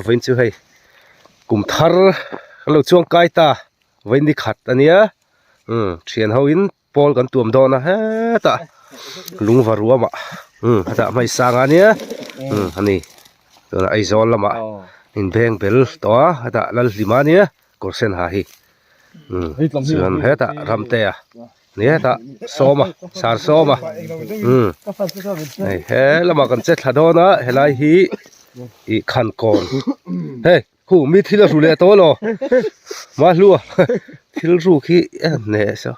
วินชื่อให้กุมทาร์เราช่วงใกล้ตาวินดิขัดอันเนี้ยเชียนเฮาอินปอลกันตัวมดอนนะฮะตาลุงวารัวมาตาไม่สร้างอันเนี้ยอันนี้ตัวไอซอนละมาอินเบงเบลตัวตาลัลลิมาเนี้ยกอร์เซนหาฮีส่วนเฮตารำเตะเนี่ยตาโซมาสารโซมาเฮ้ละมากันเจ็ดหาดอนะเฮลัยฮีอีขันกอนเฮ้หูมีที่เรารู้เลยตัวหรอมาลัวที่เรารู้ขี้เนี่ยซะ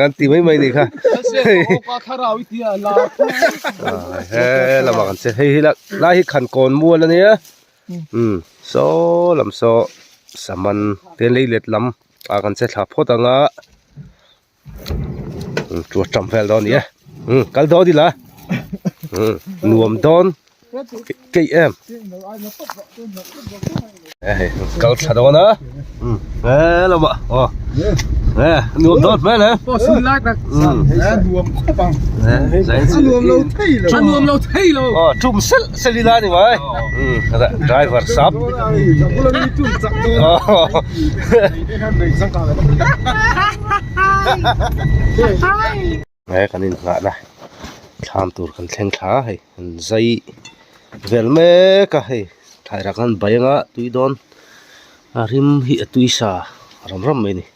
กันตีไม่ดีค่ะเฮ้ละมากันเจ็ดเฮ้ละไล่ขันกอนมัวแล้วเนี่ยโซลำโซสามันเตียนเลยเล็ดลำอากันเสร็จหาพอตังอ่ะจัวจำเฟลดอนเนี่ยกัลดอดีละนวมดอนเกยกัลชาดอนนะละมาอ๋อนวมดอนแม่นะก็ซื้อลักนะรวมปังรวมเราเท่เลยรวมเราเท่เลยอ๋อจุ่มเซลิลานี่ไว้อะไรไดรเวอร์ซับกันนี่ละนะทำตัวกันเข่งขาให้ใจเวลเมกให้ถ่ายรักกันใบงะตุยดอนริมหิตุยซารำไม่นี่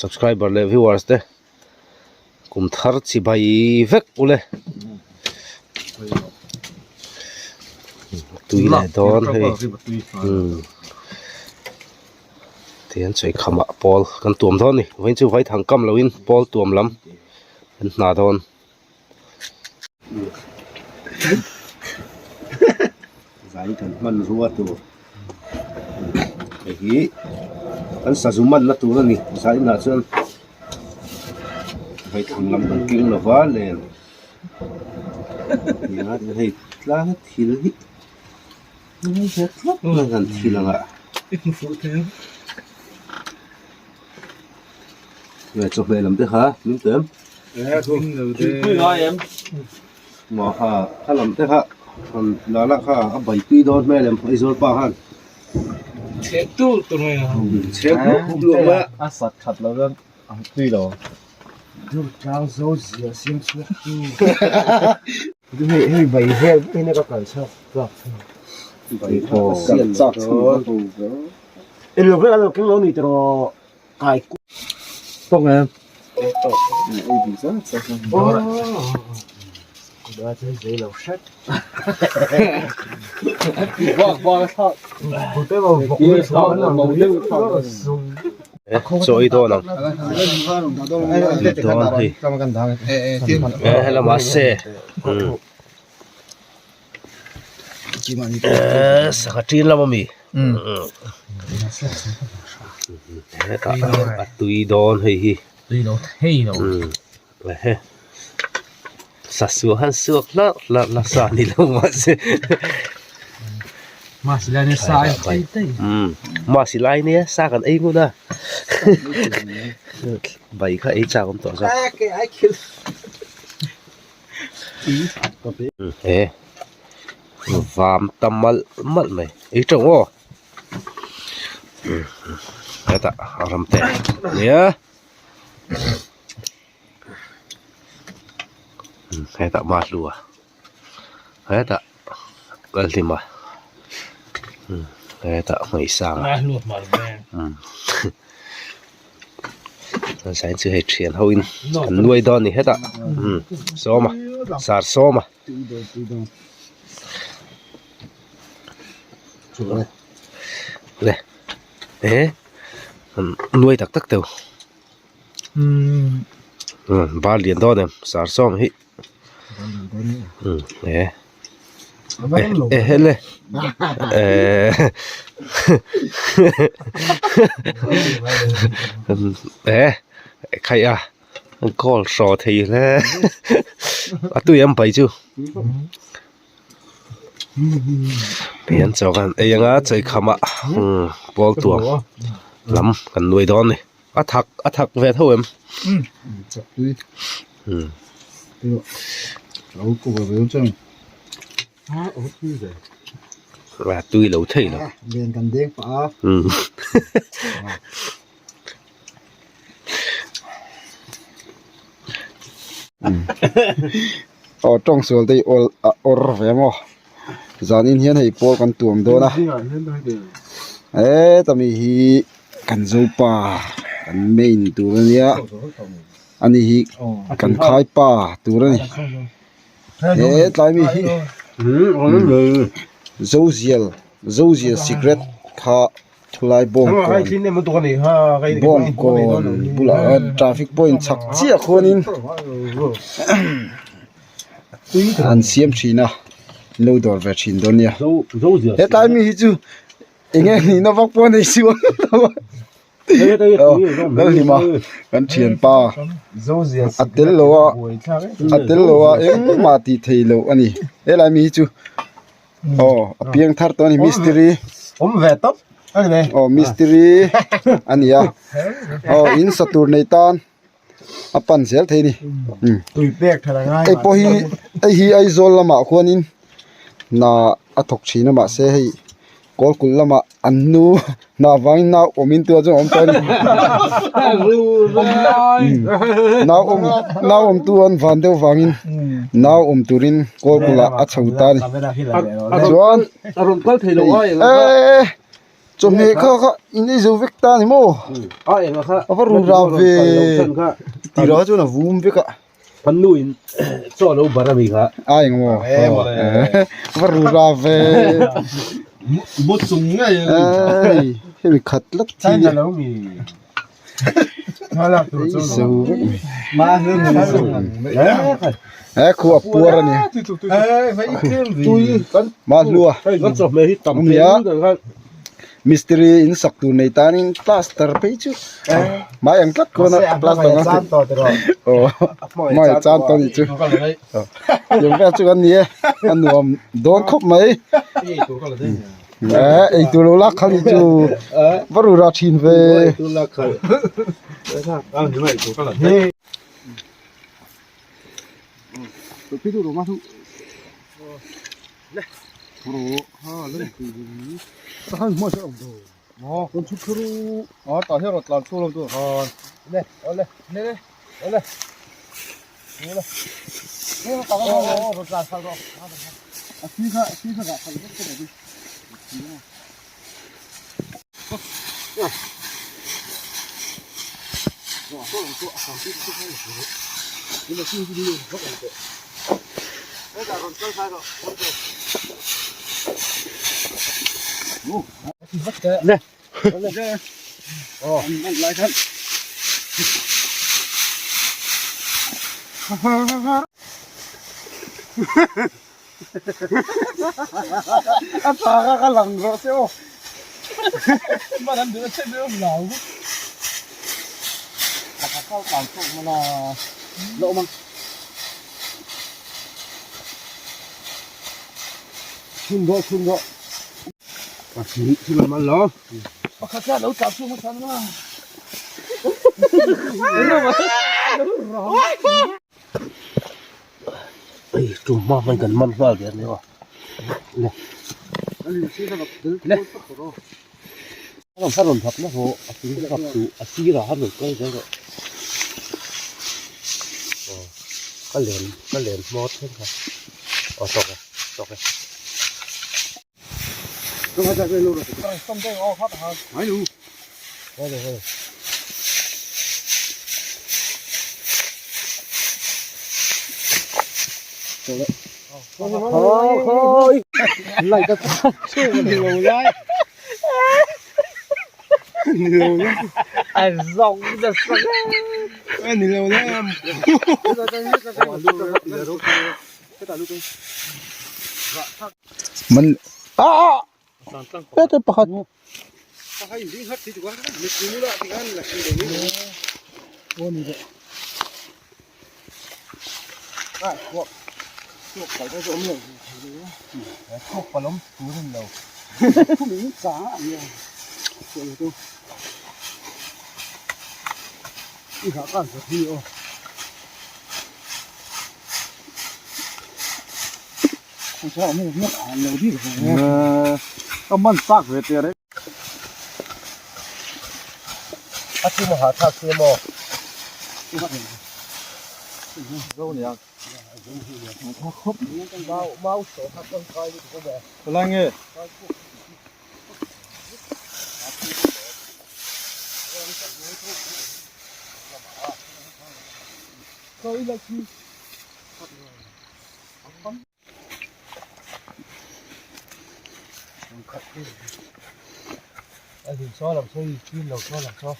subscriber le viewers de kum thar chi bai vek ule tui le don he tian chei khama pol kan tuam don ni vein chu vai thang kam loin pol tuam lam an na don zai kan man ruwa tu hi kan sazuman na tu ni sai na chuan vai thang lam kan king na wa len ya de hei tla thil hi ni he tla na kan thilanga ikin fu te ya chok le lam te ha nim tem thu de pi ga em ma ha lam te ha la la kha a bai pi dot me lem ai zol pa hanเช็คตู้ตัวนี้นะเช็คลูกว่าสัตว์ขัดแล้วก็ตีเราดูเจ้าโซ่เสียเสียงสุดดูให้ใบแห้งนี่ก็การชอบก็ใบโพเสียนจัดเอ็นเราเพื่อนเราเก่งเราหนีตัวไก่ต้องไงต้องอุ้ยดีซะโอ้ได้ใจเราชัดบอกชอบแต่ว่าบอกไม่ชอบนะบอกเรื่องชอบโซ่อีโต้นังโต้ที่ให้เรามาเซ่สักทีละมั้ยตุยโดนเฮ้ยตุยโดนเฮ้ยเราเฮ้สัสวหันสวกละสานี่ลงมาสิมาสิไลเนี่ยสายมาสิไลเนี่ยสากันเองกูนะใบข้าไอ้จ่าผมต่อซะวามตำมัดไหมไอ้จังวะแล้วแต่อารมณ์แต่เนี่ยให้ตะมาลัวให้ตะกัลติมาให้ตะไม่สร้างมาลัวมาแม่ใช้ชื่อให้เชียนเขาอินกันด้วยดอนนี่ให้ตะโซมาสารโซมาเลยด้วยตักเตียวบาเลียนดอนเนี่ยสารโซมฮิเฮ้เลยใครอ่ะก็สอทีแล้วตัวยังไปจูเปลี่ยนจอกันยังอ่ะใจขมะบอลตัวล้ำกันด้วยดอนนี่อัทักเวทเท่าเอ็ม老古个表情啊我记得 ว่าตุ้ยเหลาเท่เหรอ เรียนกันเด็กป่ะ trong sổ đây or về mà giờ nên hiện hay po con tuồng đó na tao hi cần dâu pa cần main tu rồi nhá anh hi cần khai pa tu rồi tại mi hi dâu diel secret kha thulai bom con bula traffic point chak chia khonin an siam thina lo dor ve thin don ya he tai mi hi chu enge ni no vak pon ei siwa lo hi ma kan thian pa atel lo em ma ti thei lo ani he lai mi hi chu apiang thar ton hi mystery ve top ani ve mystery ania in satur nei tan apan sel thei ni tui pek thara ngai ei po hi ai zol lama khonin na athok thina ma se hei kol kul lama annu na wang na omin tu jo om ton na om tu an van deu wangin na om turin kol kula a chhauta ni chuan aron kal theilo ai chom he kha in ei zo vek ta ni mo ai nga kha avaru ra ve ti ra chu na vum veka pannu in cho lo barami kha ai ngo avaru ra ve mo chung ngai ai he mi khat lat chai na lo mi hala tu zo ma hu khu apur ani vai kem tui kan ma lua kan cho me hi tam pe mystery in saktu nei tanin plaster pe chu mai ang tlat ko na plaster na san to te ro mai chan to ni chu yung ka chu kan ni anuam don khop mai ei tu lo la khali chu varu ra thin ve tu la khal ni mai tu kala tu pi tu ro ma tu ro ha le tu ni ta han mo sa do con chút khru ta hết rồi làm xô làm tu le ole le le ole ole ne ta ga ro ra sa ro así ka ga sa ke de nè ăn lại thân ăn phá cái lằng rõ xíu mà làm được sẽ được lão câu cảm xúc mà là lộ mà chun gọ chỉ là mal lo khá khá lâu chạm xuống một chân mà ai trùm ma mình cần man vào điện này nè nè làm sao làm thật nó hộ así là gặp chủ así là hát được cái đấy rồi cái liền mót hết rồi sọc này không phải cái lô rồi xong đây ô phát hả mấy đủ thôi thôi lại cái chưa nhiều đấy nhiều nhá anh rong rất sắc anh nhiều nhá em mình cái cái bạc hay đi hết thì quá mình cứ lại thì ăn là cái đấy ôn vậy cuộc phải có giống nhiều khóc và lắm cú hơn đầu không miếng giá nhiều chuyện này tôi đi khá cẩn thận đi ô ชอบไม่ไม่อ่านเลยที่ผม ก็มันซักเวทีเลย อาทิมหาทักเสียหมอ ก็เนี่ย ครบ เมาโสทักต้นคอยนี่ก็แบบ อะไรเงี้ย ก็อีกทีไอ้ถึงซ้อหลังซ้อกินหลังซ้อหลังซ้อ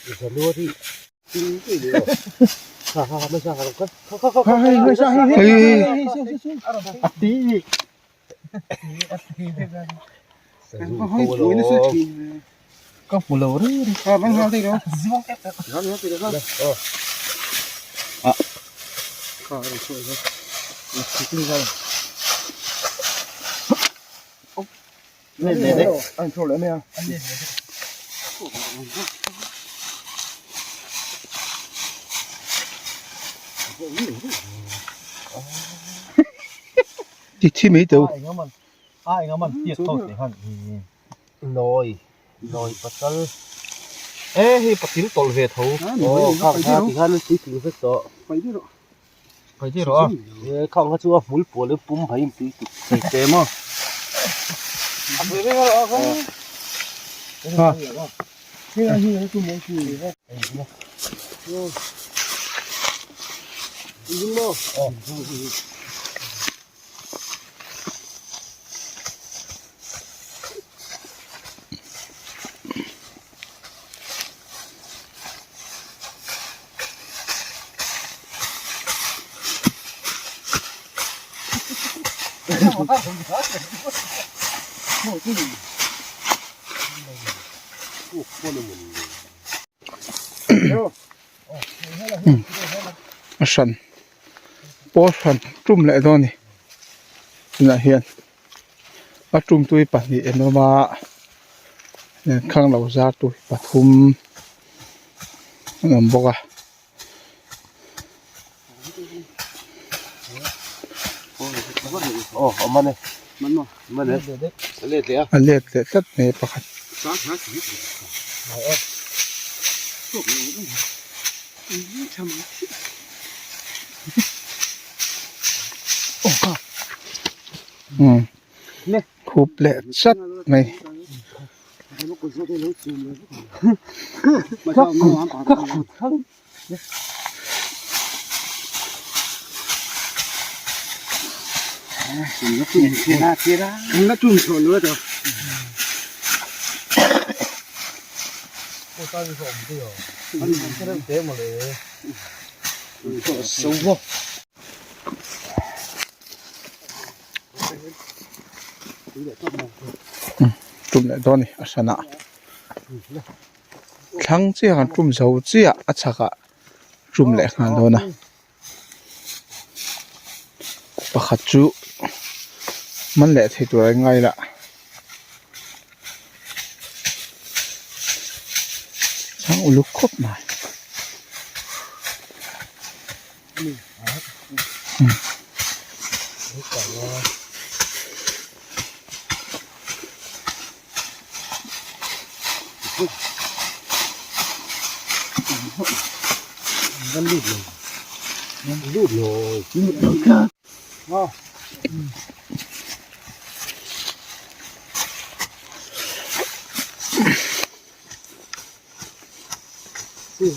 อยู่คนรู้ที่จริงที่เดียวไม่ใช่ครับก็ไม่ใช่อัดตีก็ฟูโลนี่ครับมันเขาที่เขาก็ช่วยเขาจริงๆเนี่ยอันโชว์แล้วเนี่ยที่ไม่เจอไอ้เงี้ยมันเตี้ยโตสิฮันน้อยปัสสาวะ เอ้ยปักทิ้งตอลเวทเขาโอ้ข้างที่หันสิถึงสักต่อ ไปที่หรอ ไปที่หรอ ข้างเขาชัวฟุลปวดหรือปุ่มไผ่ตีตุใส่เต็มอ่ะ ไปไม่หรอกครับนี่ตุ้มคือยิงบ่อ๋อฉันปอฉันจุ่มเลยตอนนี้น่ะเฮียนว่าจุ่มตุยปันนี่เอ็นว่าเนี่ยข้างเราจากตุยปทุมบอกอ่ะโอ้เอามาเลยมันเลยเล็ดเลยอ่ะ อันเล็ดเลยสักเนี่ยประคัดเนี่ยคูบเล็ดสักไหมแล้วจุ่มชนด้วยเจ้าตอนนี้ผมเดียวมันเริ่มเต็มหมดเลยสูงบ่จุ่มเลยตอนนี้ชนะทั้งเจ้ากันจุ่มเสาเจ้าอัชกะจุ่มเลยงานโดนนะประคัดจุมันแหละที่ตัวง่ายละช่างอุลุกครบหน่อยมันรูดเลยสิ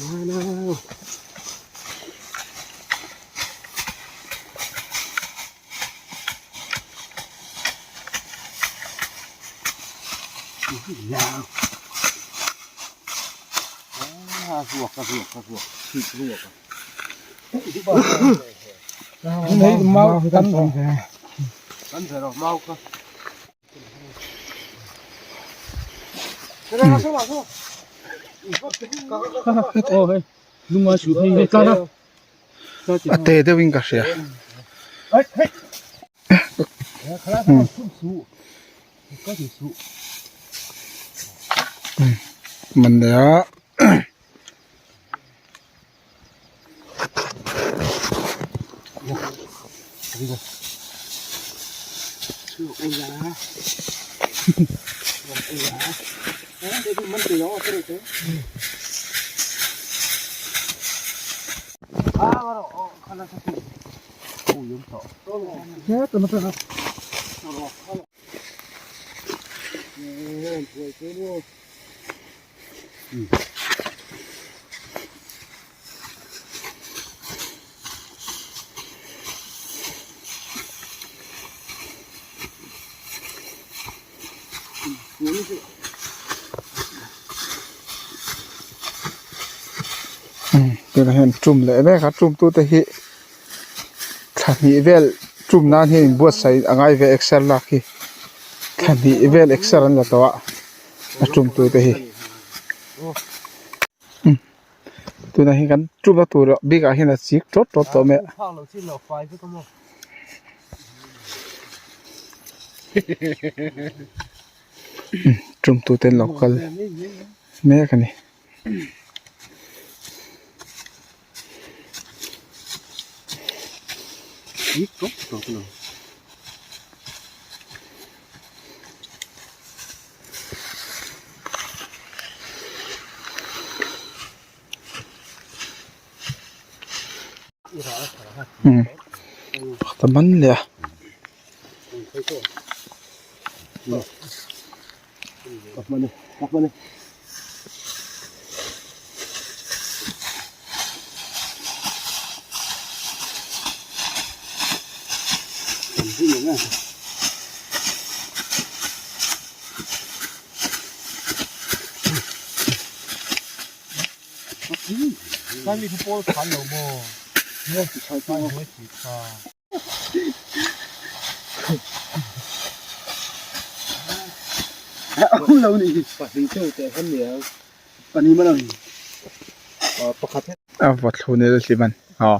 มาแล้วยาวหัวคือหัวนี่เมากันบ่กันเถอะเมาก็โอ้ยลุงมาชูให้กันนะเตะเดวิงกัสเสียเฮ้ยคลาสสู้ก็สิสู้ มันแล้ว ชื่ออุยาอุยาเดี๋ยวมันจะย้อนไปเลยมาแล้วขนาดสักโอ้ยยุ่งต่อเนี่ยตัวมันนะช่วยช่วยดูตัวนั้นจุ่มเลยแม่ครับจุ่มตัวตะหิขันนี้เวลจุ่มนานเห็นบวชใส่อ่างไอเวเอ็กเซลลักฮีขันนี้เวลเอ็กเซลนั่นละตัวจุ่มตัวตะหิตัวนั้นเห็นกันจุ่มตัวบิ๊กอ่ะเห็นสิกทดตัวแม่จุ่มตัวเต็นหลอกกันแม่กันนี่อีกก็ตัวนึงแต่มันเลยอ่ะกลับมาเลยกลับมาเลยที่ไหนนะถ้ามีทุกคนทันหรือบ่เนี่ยใช้ไม่ไม่ผิดค่ะเรานี่ปัดดีเท่าแต่คนเหนียวปันนี้มันประคับวัดโทนี่เลยสิมันอ๋อ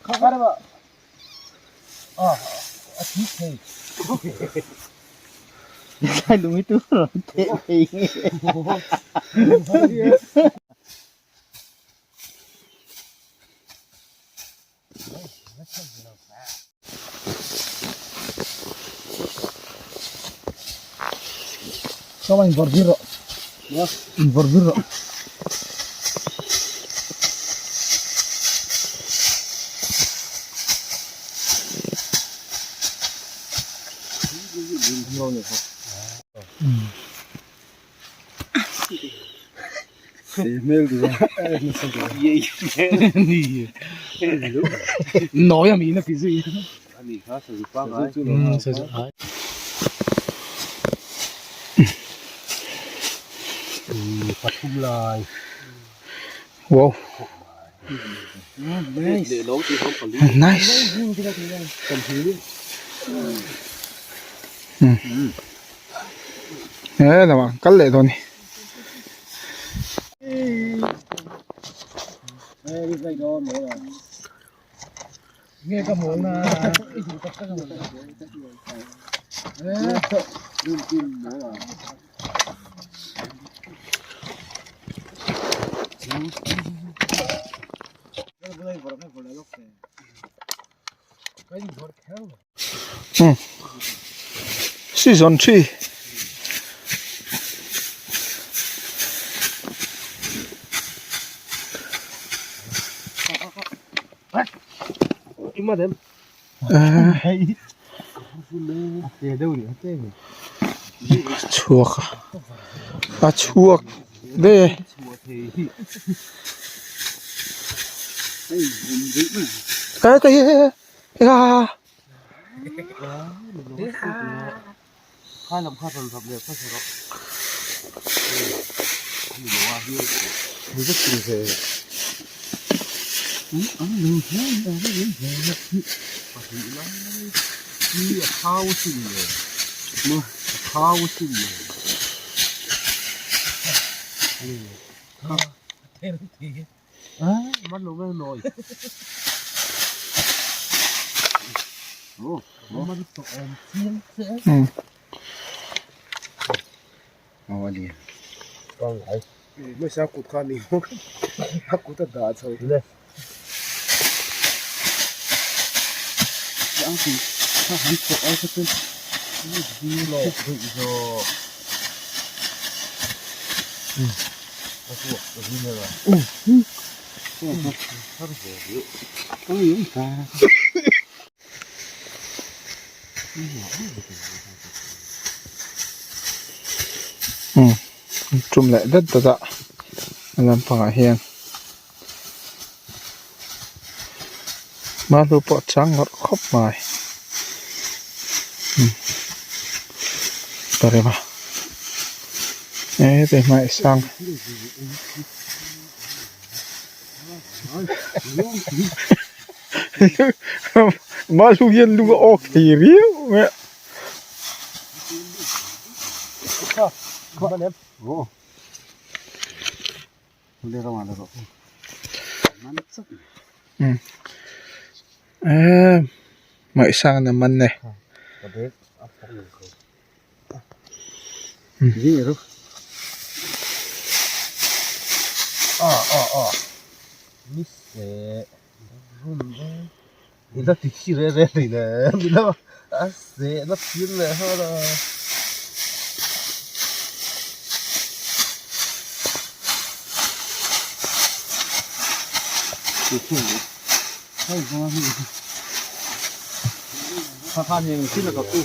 เข้าได้ป่ะอาทิตย์เฮ้ยใช่ลุงไม่ตู้หรอเตะเองก็มันinvertiro ya invertiro Email dua. No ya mina fizu. Ani ka sa pa ga. Sa Patum lai. Wow. Nice. De lo ti không Nice. Cầm thứ. Là mà cắt lệ thôi này. Đi dây đó nữa là nghe cái món là đun kim nữa là Season 3. Ima dem. Để đâu nhỉ? Tên. Chuột. À chuột. Đây. Cái cái à. Khai làm khai phần đẹp khai sẽ đó. Mình nói hiu. Mình rất kinh thế. Mình thấy nó rất dễ. Đi thao xin rồi. Mà thao xin rồi. Thế nó thì. Mắt nó nổi. มันตกเสียงเสียง เอาอันนี้ ก็ไหลไม่ใช่กุดข้านี่ฮักกุดด่าเฉยเลย ยังสิถ้าหันตกเอาซะเป็น ดีหลอกดีโซ่มาตัวดีเลยว่ะถ้าเป็นเยอะ ต้องอยู่ตา จุ่มแหละเด็ดตะอันนั้นปลาเฮียงมาดูปอดช้างรถครบหมายตัวเดียวมาแต่ไม่ช้างมาลูกเย็นลูกออกทีเรียวแม่ ข้าเนี่ย โอ้เรียกมาแล้วมันสัก ไม่ช้างน้ำมันเนี่ย ก็เด็กอ่ะฟังหนึ่งคน นี่รู้ มิสเซ่รุ่นเลยนี่เราติดขี้เรื่อยๆเลยนะนี่เราเซ่เราพิ้นเลยฮะเราให้มานี่ถ้าทานยังขึ้นแล้วก็ตู้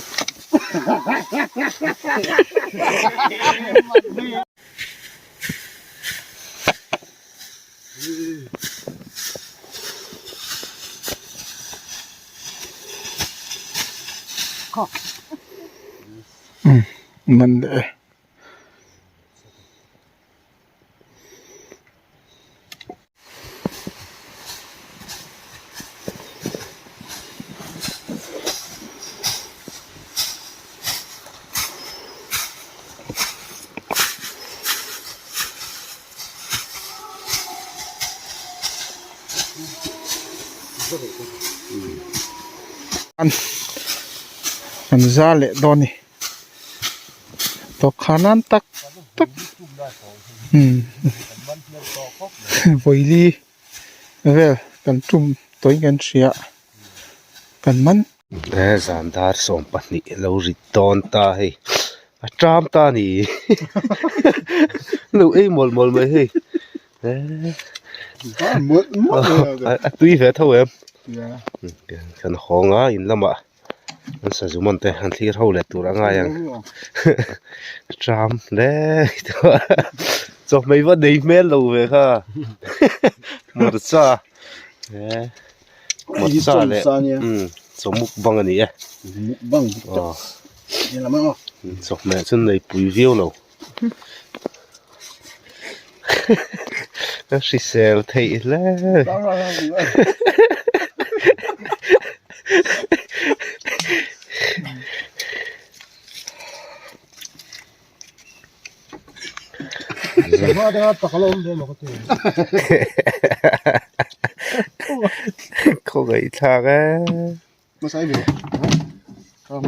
มันเด้มันซาเละตอนนี้ตกขานั้นตักไวลีเว้ยกันจุ่มตัวกันเสียกันมัน Zandar som pani lo riton ta hei atram ta ni lo ei mol mol mai hei หมดเลย tui ve thau em อย่า kan honga in lama an sa zuman te han thlir ho le tur anga yang tram le chok mai wa dei mel lo ve kha mor cha mor cha le chomuk bang ani e บัง oh นี่ละมั้ง chok me chun nei pui viu lo she sell thei leมาเดี๋ยวตะกลมเดี๋ยวมาก็เจอ ko gai tha ga มาใส่เบลครับ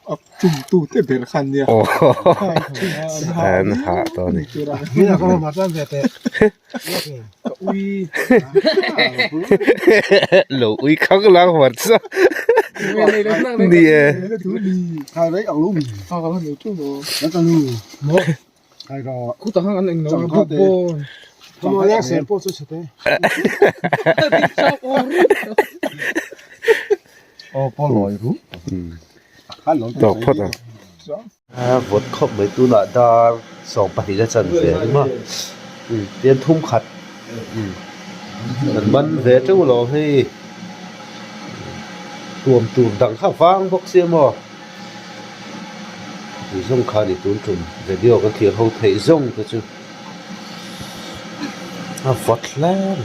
อับจุ่มตู้เต็มเป็นคันเดียว oh an ha to ni นี่นะก็มาตั้งแต่อุ้ย lo ui khóc lang hoạt sao đi ใครได้เอาลุ่ม เอาเขาเหนียวจุ่ม แล้วก็นู่นเนาะใครก็ กูต้องหันเองเนาะบุบโบน ทำไมแยกเสียงโป๊ะสุดๆเลยโอ้ปอลอยรู้ ขันหลง dog phot à vot khop mai tu la dar song pa hi la chan ve ma tiền thum khat man ban ve tu lo hi tuom dang kha wang bok se mo ni zong kha ni tun tum video kan thir ho thei zong ka chu a vot lan